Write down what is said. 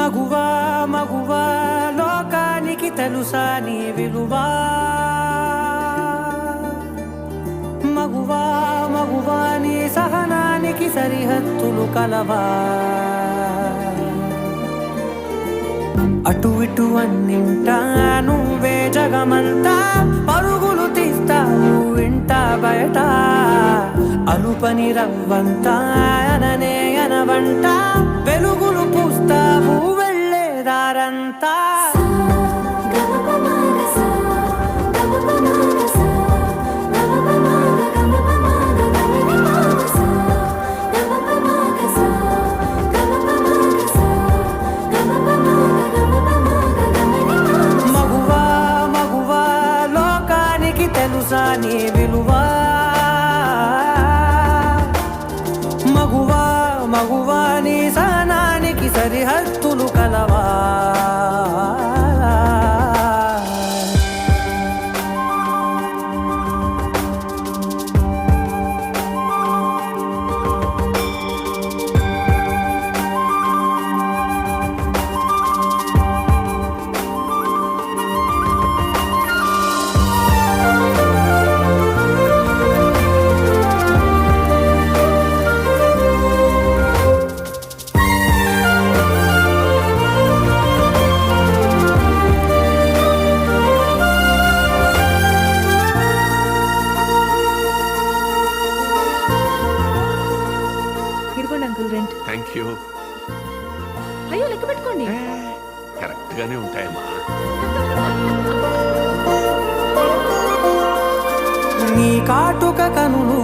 మగువా మగువా లోకానికి తెలుసా నీ విలువా మగువా మగువా నీ సహనానికి సరిహద్దులు కలవా అటు ఇటు అన్నింటా నువ్వే జగమంతా పరుగులు తీస్తావు ఇంట బయట అలుపని రవ్వంతా అననే అనవంట వెలుగులు పూస్తావు వెళ్ళేదారంతా మగువా మగువా లోకానికి తెలుసా నీ విలువా మగువా మగువా నీ సహనానికి సరిహద్దులు కలవా ఇదిగోండి అంకుల్ రెంట్. Thank you. అయ్యో లెక్క పెట్టుకోండి. కరెక్ట్ గానే ఉంటాయమ్మా. నీ కాటుక కనులు